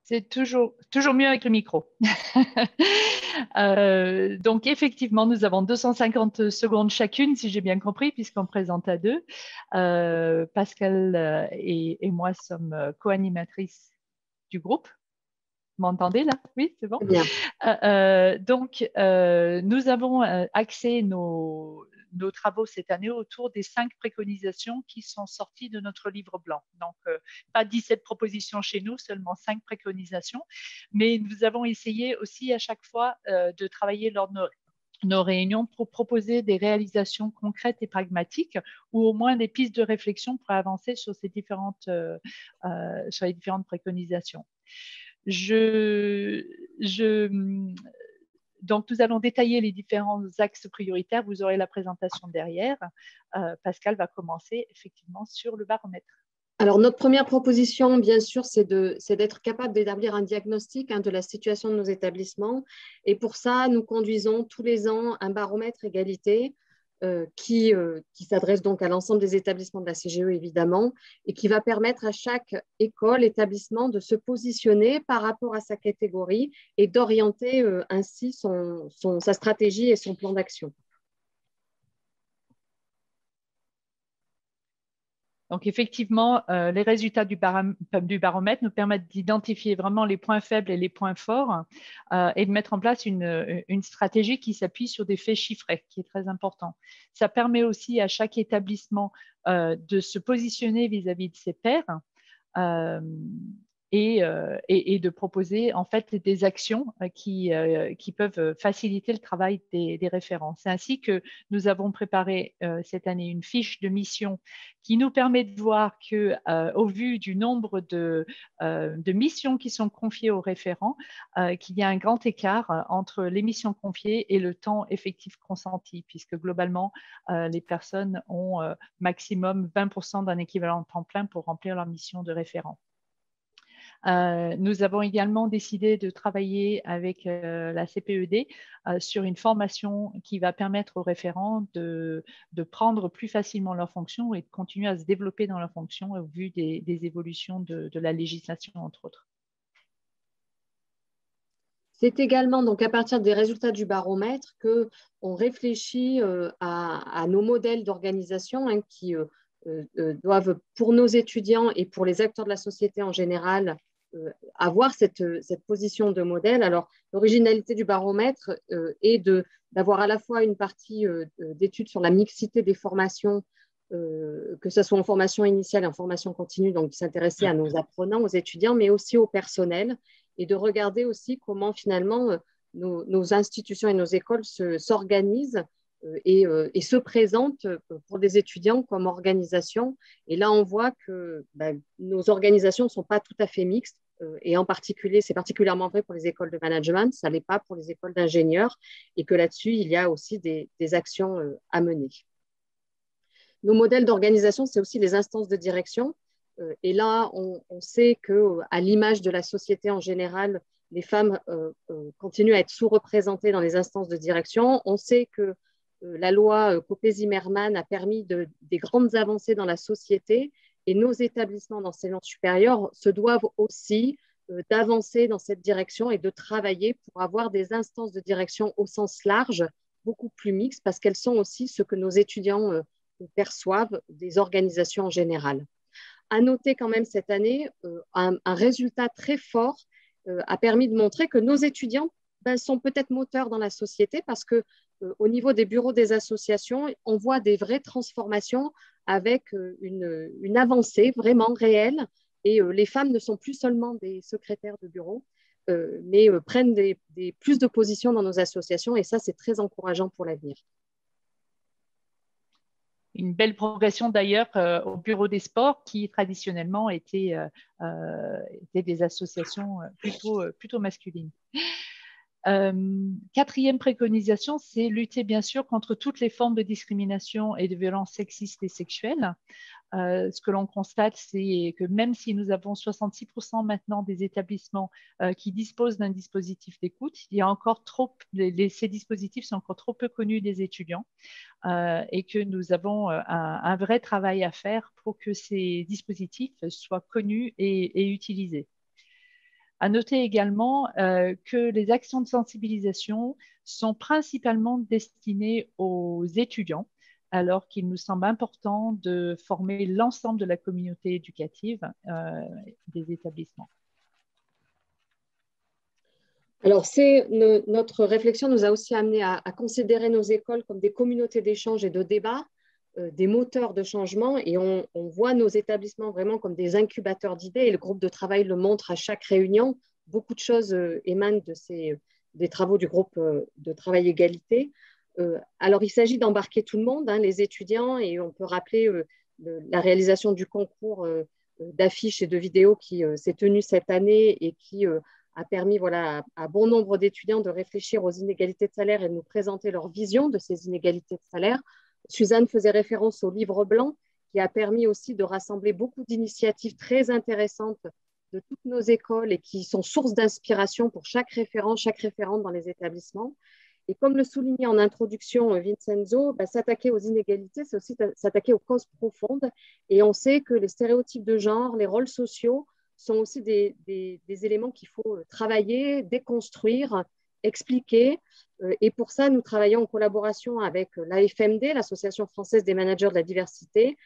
C'est toujours mieux avec le micro. Donc, effectivement, nous avons 250 secondes chacune, si j'ai bien compris, puisqu'on présente à deux. Pascal et moi sommes co-animatrices du groupe. Vous m'entendez là? Oui, c'est bon. Bien. Donc, nous avons axé nos travaux cette année autour des 5 préconisations qui sont sorties de notre livre blanc. Donc, pas 17 propositions chez nous, seulement 5 préconisations. Mais nous avons essayé aussi à chaque fois de travailler lors de nos réunions pour proposer des réalisations concrètes et pragmatiques ou au moins des pistes de réflexion pour avancer sur les différentes préconisations. Donc, nous allons détailler les différents axes prioritaires. Vous aurez la présentation derrière. Pascal va commencer effectivement sur le baromètre. Alors, notre première proposition, bien sûr, c'est d'être capable d'établir un diagnostic de la situation de nos établissements. Et pour ça, nous conduisons tous les ans un baromètre égalité qui s'adresse donc à l'ensemble des établissements de la CGE, évidemment, et qui va permettre à chaque école, établissement de se positionner par rapport à sa catégorie et d'orienter ainsi sa stratégie et son plan d'action. Donc, effectivement, les résultats du baromètre nous permettent d'identifier vraiment les points faibles et les points forts et de mettre en place une stratégie qui s'appuie sur des faits chiffrés, qui est très important. Ça permet aussi à chaque établissement de se positionner vis-à-vis de ses pairs et de proposer en fait des actions qui peuvent faciliter le travail des référents. C'est ainsi que nous avons préparé cette année une fiche de mission qui nous permet de voir que, au vu du nombre de missions qui sont confiées aux référents, qu'il y a un grand écart entre les missions confiées et le temps effectif consenti, puisque globalement, les personnes ont maximum 20% d'un équivalent temps plein pour remplir leur mission de référent. Nous avons également décidé de travailler avec la CPED sur une formation qui va permettre aux référents de prendre plus facilement leurs fonctions et de continuer à se développer dans leurs fonctions au vu des évolutions de la législation, entre autres. C'est également donc à partir des résultats du baromètre qu'on réfléchit à nos modèles d'organisation qui doivent, pour nos étudiants et pour les acteurs de la société en général, avoir cette position de modèle. Alors, l'originalité du baromètre est d'avoir à la fois une partie d'études sur la mixité des formations, que ce soit en formation initiale et en formation continue, donc s'intéresser à nos apprenants, aux étudiants, mais aussi au personnel, et de regarder aussi comment finalement nos institutions et nos écoles s'organisent et se présentent pour des étudiants comme organisation. Et là, on voit que nos organisations ne sont pas tout à fait mixtes. Et en particulier, c'est particulièrement vrai pour les écoles de management, ça ne l'est pas pour les écoles d'ingénieurs, et que là-dessus, il y a aussi des actions à mener. Nos modèles d'organisation, c'est aussi les instances de direction. Et là, on sait qu'à l'image de la société en général, les femmes continuent à être sous-représentées dans les instances de direction. On sait que la loi Copé-Zimmermann a permis des grandes avancées dans la société, et nos établissements d'enseignement supérieur se doivent aussi d'avancer dans cette direction et de travailler pour avoir des instances de direction au sens large, beaucoup plus mixtes, parce qu'elles sont aussi ce que nos étudiants perçoivent des organisations en général. À noter quand même cette année, un résultat très fort a permis de montrer que nos étudiants sont peut-être moteurs dans la société, parce que au niveau des bureaux des associations, on voit des vraies transformations avec une avancée vraiment réelle, et les femmes ne sont plus seulement des secrétaires de bureau, mais prennent plus de positions dans nos associations, et ça, c'est très encourageant pour l'avenir. Une belle progression d'ailleurs au bureau des sports qui traditionnellement étaient des associations plutôt masculines. Quatrième préconisation, c'est lutter bien sûr contre toutes les formes de discrimination et de violences sexistes et sexuelles. Ce que l'on constate, c'est que même si nous avons 66% maintenant des établissements qui disposent d'un dispositif d'écoute, il y a encore ces dispositifs sont encore trop peu connus des étudiants et que nous avons un vrai travail à faire pour que ces dispositifs soient connus et utilisés. À noter également que les actions de sensibilisation sont principalement destinées aux étudiants, alors qu'il nous semble important de former l'ensemble de la communauté éducative des établissements. Alors, notre réflexion nous a aussi amené à considérer nos écoles comme des communautés d'échange et de débat, des moteurs de changement, et on voit nos établissements vraiment comme des incubateurs d'idées, et le groupe de travail le montre à chaque réunion. Beaucoup de choses émanent des travaux du groupe de travail égalité. Alors, il s'agit d'embarquer tout le monde, hein, les étudiants, et on peut rappeler la réalisation du concours d'affiches et de vidéos qui s'est tenu cette année et qui a permis à bon nombre d'étudiants de réfléchir aux inégalités de salaire et de nous présenter leur vision de ces inégalités de salaire. Suzanne faisait référence au livre blanc qui a permis aussi de rassembler beaucoup d'initiatives très intéressantes de toutes nos écoles et qui sont source d'inspiration pour chaque référente dans les établissements. Et comme le soulignait en introduction Vincenzo, s'attaquer aux inégalités, c'est aussi s'attaquer aux causes profondes. Et on sait que les stéréotypes de genre, les rôles sociaux sont aussi des éléments qu'il faut travailler, déconstruire, expliquer. Et pour ça, nous travaillons en collaboration avec l'AFMD, l'Association française des managers de la diversité,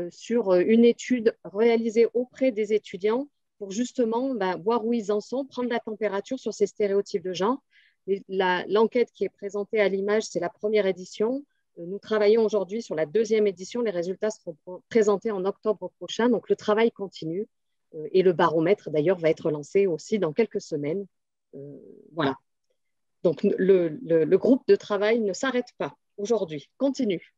sur une étude réalisée auprès des étudiants pour justement voir où ils en sont, prendre la température sur ces stéréotypes de genre. L'enquête qui est présentée à l'image, c'est la première édition. Nous travaillons aujourd'hui sur la deuxième édition. Les résultats seront présentés en octobre prochain. Donc, le travail continue. Et le baromètre, d'ailleurs, va être lancé aussi dans quelques semaines. Voilà. Donc, le groupe de travail ne s'arrête pas aujourd'hui, continue.